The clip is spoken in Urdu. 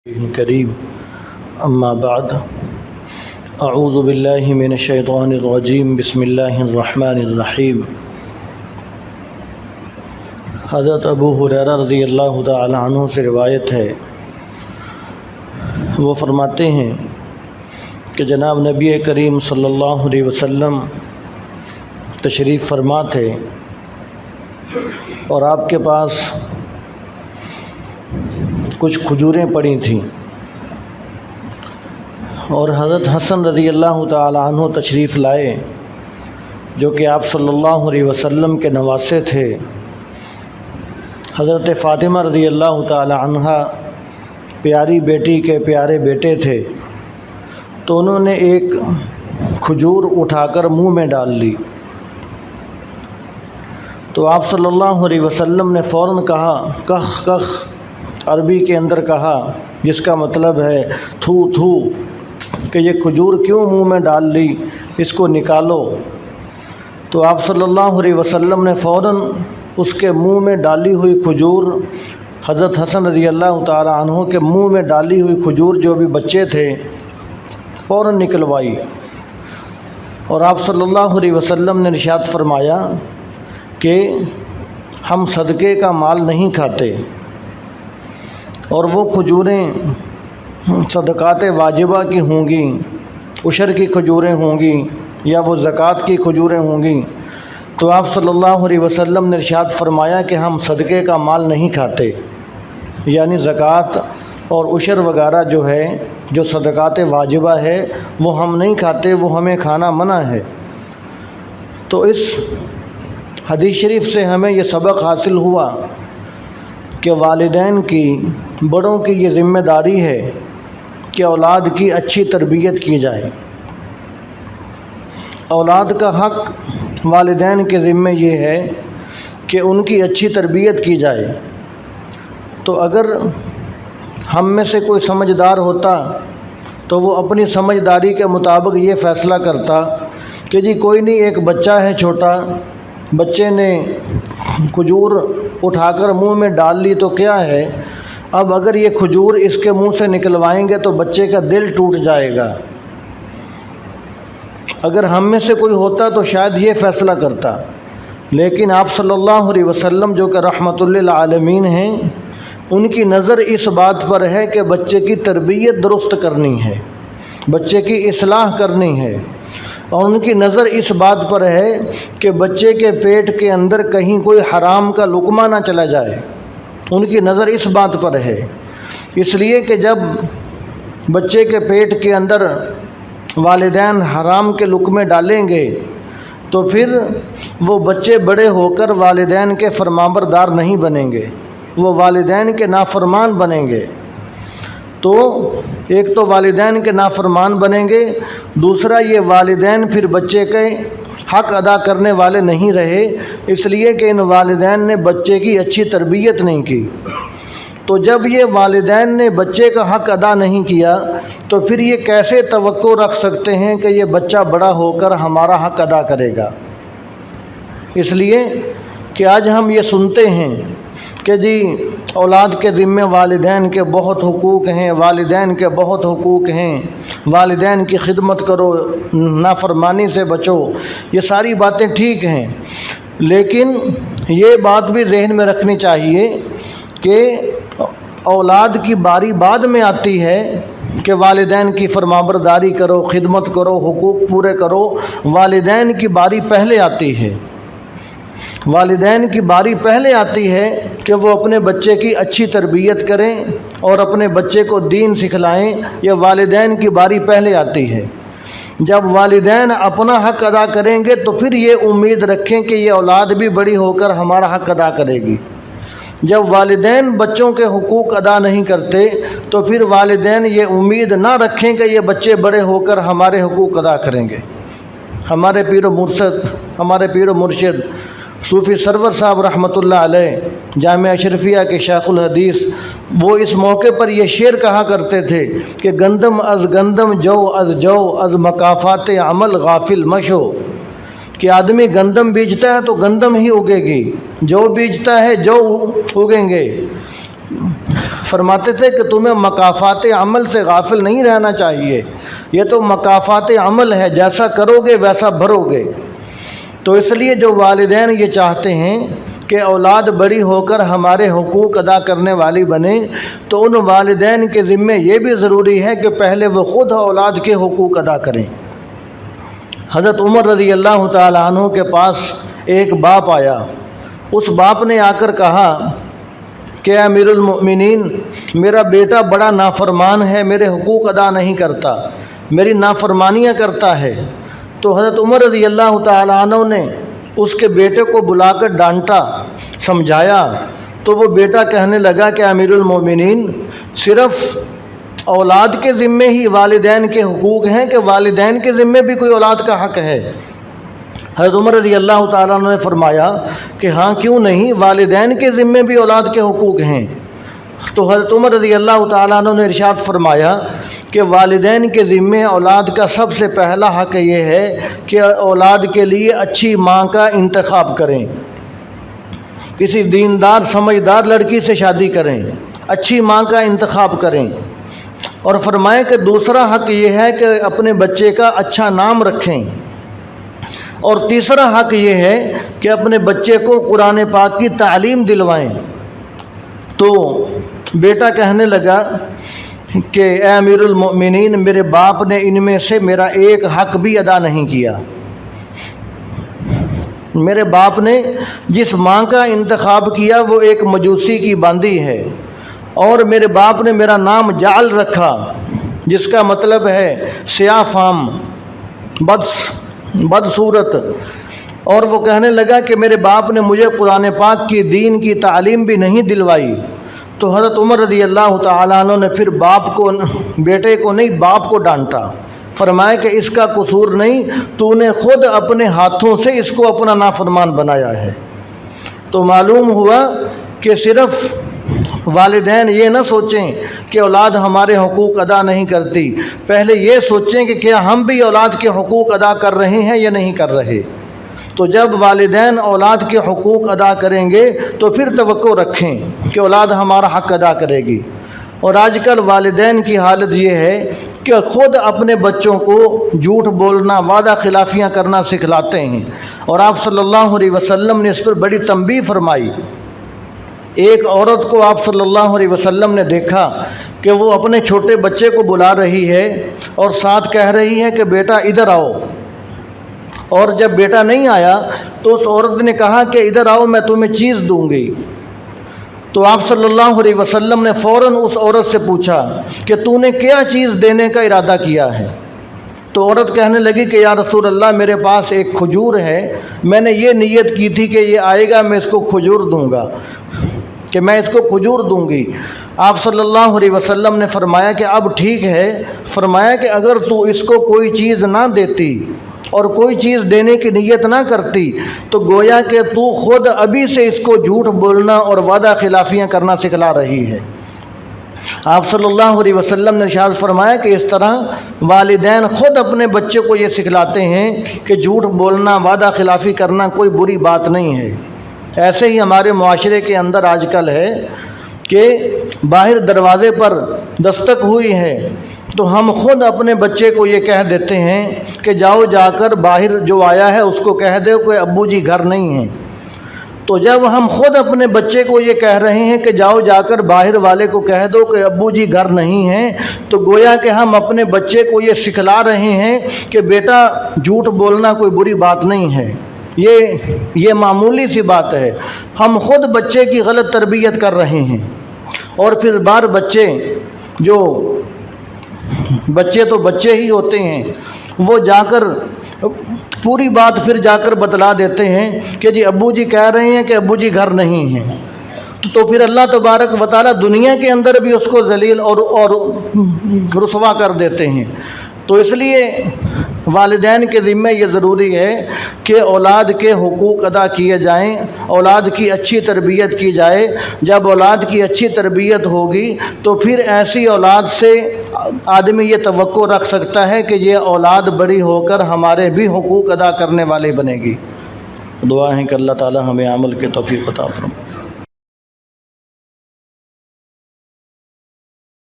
کریم اما بعد اعوذ باللہ من الشیطان الرجیم بسم اللہ الرحمن الرحیم۔ حضرت ابو ہریرہ رضی اللہ تعالی عنہ سے روایت ہے، وہ فرماتے ہیں کہ جناب نبی کریم صلی اللہ علیہ وسلم تشریف فرما تھے اور آپ کے پاس کچھ کھجوریں پڑی تھیں اور حضرت حسن رضی اللہ تعالی عنہ تشریف لائے جو کہ آپ صلی اللہ علیہ وسلم کے نواسے تھے۔ حضرت فاطمہ رضی اللہ تعالی عنہ پیاری بیٹی کے پیارے بیٹے تھے، تو انہوں نے ایک کھجور اٹھا کر منہ میں ڈال لی، تو آپ صلی اللہ علیہ وسلم نے فوراً کہا کخ کخ، عربی کے اندر کہا جس کا مطلب ہے تھو تھو، کہ یہ کھجور کیوں منہ میں ڈال لی، اس کو نکالو۔ تو آپ صلی اللہ علیہ وسلم نے فوراً اس کے منہ میں ڈالی ہوئی کھجور، حضرت حسن رضی اللہ تعالی عنہ کے منہ میں ڈالی ہوئی کھجور جو بھی بچے تھے فوراً نکلوائی، اور آپ صلی اللہ علیہ وسلم نے ارشاد فرمایا کہ ہم صدقے کا مال نہیں کھاتے، اور وہ کھجوریں صدقات واجبہ کی ہوں گی، عشر کی کھجوریں ہوں گی یا وہ زکوٰۃ کی کھجوریں ہوں گی، تو آپ صلی اللہ علیہ وسلم نے ارشاد فرمایا کہ ہم صدقے کا مال نہیں کھاتے، یعنی زکوٰۃ اور عشر وغیرہ جو ہے، جو صدقات واجبہ ہے وہ ہم نہیں کھاتے، وہ ہمیں کھانا منع ہے۔ تو اس حدیث شریف سے ہمیں یہ سبق حاصل ہوا کہ والدین کی، بڑوں کی یہ ذمہ داری ہے کہ اولاد کی اچھی تربیت کی جائے۔ اولاد کا حق والدین کے ذمہ یہ ہے کہ ان کی اچھی تربیت کی جائے۔ تو اگر ہم میں سے کوئی سمجھدار ہوتا تو وہ اپنی سمجھداری کے مطابق یہ فیصلہ کرتا کہ جی کوئی نہیں، ایک بچہ ہے چھوٹا، بچے نے کھجور اٹھا کر منہ میں ڈال لی تو کیا ہے، اب اگر یہ کھجور اس کے منہ سے نکلوائیں گے تو بچے کا دل ٹوٹ جائے گا۔ اگر ہم میں سے کوئی ہوتا تو شاید یہ فیصلہ کرتا، لیکن آپ صلی اللہ علیہ وسلم جو کہ رحمت للعالمین ہیں، ان کی نظر اس بات پر ہے کہ بچے کی تربیت درست کرنی ہے، بچے کی اصلاح کرنی ہے، اور ان کی نظر اس بات پر ہے کہ بچے کے پیٹ کے اندر کہیں کوئی حرام کا لقمہ نہ چلا جائے، ان کی نظر اس بات پر ہے۔ اس لیے کہ جب بچے کے پیٹ کے اندر والدین حرام کے لقمے ڈالیں گے تو پھر وہ بچے بڑے ہو کر والدین کے فرمانبردار نہیں بنیں گے، وہ والدین کے نافرمان بنیں گے۔ تو ایک تو والدین کے نافرمان بنیں گے، دوسرا یہ والدین پھر بچے کے حق ادا کرنے والے نہیں رہے، اس لیے کہ ان والدین نے بچے کی اچھی تربیت نہیں کی۔ تو جب یہ والدین نے بچے کا حق ادا نہیں کیا تو پھر یہ کیسے توقع رکھ سکتے ہیں کہ یہ بچہ بڑا ہو کر ہمارا حق ادا کرے گا؟ اس لیے کہ آج ہم یہ سنتے ہیں کہ جی اولاد کے ذمے والدین کے بہت حقوق ہیں، والدین کے بہت حقوق ہیں، والدین کی خدمت کرو، نافرمانی سے بچو، یہ ساری باتیں ٹھیک ہیں، لیکن یہ بات بھی ذہن میں رکھنی چاہیے کہ اولاد کی باری بعد میں آتی ہے کہ والدین کی فرمانبرداری کرو، خدمت کرو، حقوق پورے کرو، والدین کی باری پہلے آتی ہے۔ والدین کی باری پہلے آتی ہے کہ وہ اپنے بچے کی اچھی تربیت کریں اور اپنے بچے کو دین سکھلائیں، یہ والدین کی باری پہلے آتی ہے۔ جب والدین اپنا حق ادا کریں گے تو پھر یہ امید رکھیں کہ یہ اولاد بھی بڑی ہو کر ہمارا حق ادا کرے گی۔ جب والدین بچوں کے حقوق ادا نہیں کرتے تو پھر والدین یہ امید نہ رکھیں کہ یہ بچے بڑے ہو کر ہمارے حقوق ادا کریں گے۔ ہمارے پیر و مرشد صوفی سرور صاحب رحمۃ اللہ علیہ جامعہ اشرفیہ کے شیخ الحدیث، وہ اس موقع پر یہ شعر کہا کرتے تھے کہ گندم از گندم، جو از جو، از مکافات عمل غافل مشو، کہ آدمی گندم بیچتا ہے تو گندم ہی اگے گی، جو بیچتا ہے جو اگیں گے، فرماتے تھے کہ تمہیں مکافات عمل سے غافل نہیں رہنا چاہیے، یہ تو مکافات عمل ہے، جیسا کرو گے ویسا بھرو گے۔ تو اس لیے جو والدین یہ چاہتے ہیں کہ اولاد بڑی ہو کر ہمارے حقوق ادا کرنے والی بنے، تو ان والدین کے ذمے یہ بھی ضروری ہے کہ پہلے وہ خود اولاد کے حقوق ادا کریں۔ حضرت عمر رضی اللہ تعالیٰ عنہ کے پاس ایک باپ آیا، اس باپ نے آ کر کہا کہ امیر المؤمنین، میرا بیٹا بڑا نافرمان ہے، میرے حقوق ادا نہیں کرتا، میری نافرمانیاں کرتا ہے۔ تو حضرت عمر رضی اللہ تعالیٰ عنہ نے اس کے بیٹے کو بلا کر ڈانٹا، سمجھایا، تو وہ بیٹا کہنے لگا کہ امیر المؤمنین، صرف اولاد کے ذمے ہی والدین کے حقوق ہیں کہ والدین کے ذمے بھی کوئی اولاد کا حق ہے؟ حضرت عمر رضی اللہ تعالیٰ عنہ نے فرمایا کہ ہاں کیوں نہیں، والدین کے ذمے بھی اولاد کے حقوق ہیں۔ تو حضرت عمر رضی اللہ تعالیٰ عنہ نے ارشاد فرمایا کہ والدین کے ذمے اولاد کا سب سے پہلا حق یہ ہے کہ اولاد کے لیے اچھی ماں کا انتخاب کریں، کسی دیندار سمجھدار لڑکی سے شادی کریں، اچھی ماں کا انتخاب کریں۔ اور فرمائے کہ دوسرا حق یہ ہے کہ اپنے بچے کا اچھا نام رکھیں، اور تیسرا حق یہ ہے کہ اپنے بچے کو قرآن پاک کی تعلیم دلوائیں۔ تو بیٹا کہنے لگا کہ اے امیر المؤمنین، میرے باپ نے ان میں سے میرا ایک حق بھی ادا نہیں کیا۔ میرے باپ نے جس ماں کا انتخاب کیا وہ ایک مجوسی کی باندی ہے، اور میرے باپ نے میرا نام جعل رکھا، جس کا مطلب ہے سیاہ فام، بدصورت۔ اور وہ کہنے لگا کہ میرے باپ نے مجھے قرآن پاک کی دین کی تعلیم بھی نہیں دلوائی۔ تو حضرت عمر رضی اللہ تعالیٰ عنہ نے پھر بیٹے کو نہیں، باپ کو ڈانٹا، فرمایا کہ اس کا قصور نہیں، تو نے خود اپنے ہاتھوں سے اس کو اپنا نافرمان بنایا ہے۔ تو معلوم ہوا کہ صرف والدین یہ نہ سوچیں کہ اولاد ہمارے حقوق ادا نہیں کرتی، پہلے یہ سوچیں کہ کیا ہم بھی اولاد کے حقوق ادا کر رہے ہیں یا نہیں کر رہے۔ تو جب والدین اولاد کے حقوق ادا کریں گے تو پھر توقع رکھیں کہ اولاد ہمارا حق ادا کرے گی۔ اور آج کل والدین کی حالت یہ ہے کہ خود اپنے بچوں کو جھوٹ بولنا، وعدہ خلافیاں کرنا سکھلاتے ہیں، اور آپ صلی اللہ علیہ وسلم نے اس پر بڑی تنبیہ فرمائی۔ ایک عورت کو آپ صلی اللہ علیہ وسلم نے دیکھا کہ وہ اپنے چھوٹے بچے کو بلا رہی ہے اور ساتھ کہہ رہی ہے کہ بیٹا ادھر آؤ، اور جب بیٹا نہیں آیا تو اس عورت نے کہا کہ ادھر آؤ، میں تمہیں چیز دوں گی۔ تو آپ صلی اللہ علیہ وسلم نے فوراً اس عورت سے پوچھا کہ تو نے کیا چیز دینے کا ارادہ کیا ہے؟ تو عورت کہنے لگی کہ یا رسول اللہ، میرے پاس ایک کھجور ہے، میں نے یہ نیت کی تھی کہ یہ آئے گا، میں اس کو کھجور دوں گا، کہ میں اس کو کھجور دوں گی۔ آپ صلی اللہ علیہ وسلم نے فرمایا کہ اب ٹھیک ہے، فرمایا کہ اگر تو اس کو کوئی چیز نہ دیتی اور کوئی چیز دینے کی نیت نہ کرتی تو گویا کہ تو خود ابھی سے اس کو جھوٹ بولنا اور وعدہ خلافیاں کرنا سکھلا رہی ہے۔ آپ صلی اللہ علیہ وسلم نے ارشاد فرمایا کہ اس طرح والدین خود اپنے بچے کو یہ سکھلاتے ہیں کہ جھوٹ بولنا، وعدہ خلافی کرنا کوئی بری بات نہیں ہے۔ ایسے ہی ہمارے معاشرے کے اندر آج کل ہے کہ باہر دروازے پر دستک ہوئی ہے تو ہم خود اپنے بچے کو یہ کہہ دیتے ہیں کہ جاؤ جا کر باہر جو آیا ہے اس کو کہہ دو کہ ابو جی گھر نہیں ہیں۔ تو جب ہم خود اپنے بچے کو یہ کہہ رہے ہیں کہ جاؤ جا کر باہر والے کو کہہ دو کہ ابو جی گھر نہیں ہیں، تو گویا کہ ہم اپنے بچے کو یہ سکھلا رہے ہیں کہ بیٹا جھوٹ بولنا کوئی بری بات نہیں ہے، یہ معمولی سی بات ہے۔ ہم خود بچے کی غلط تربیت کر رہے ہیں، اور پھر بچے تو بچے ہی ہوتے ہیں، وہ جا کر پوری بات پھر جا کر بتلا دیتے ہیں کہ جی ابو جی کہہ رہے ہیں کہ ابو جی گھر نہیں ہیں، تو پھر اللہ تبارک و تعالیٰ دنیا کے اندر بھی اس کو ذلیل اور رسوا کر دیتے ہیں۔ تو اس لیے والدین کے ذمہ یہ ضروری ہے کہ اولاد کے حقوق ادا کیے جائیں، اولاد کی اچھی تربیت کی جائے۔ جب اولاد کی اچھی تربیت ہوگی تو پھر ایسی اولاد سے آدمی یہ توقع رکھ سکتا ہے کہ یہ اولاد بڑی ہو کر ہمارے بھی حقوق ادا کرنے والے بنے گی۔ دعا ہے کہ اللہ تعالی ہمیں عمل کے توفیق عطا فرمائے۔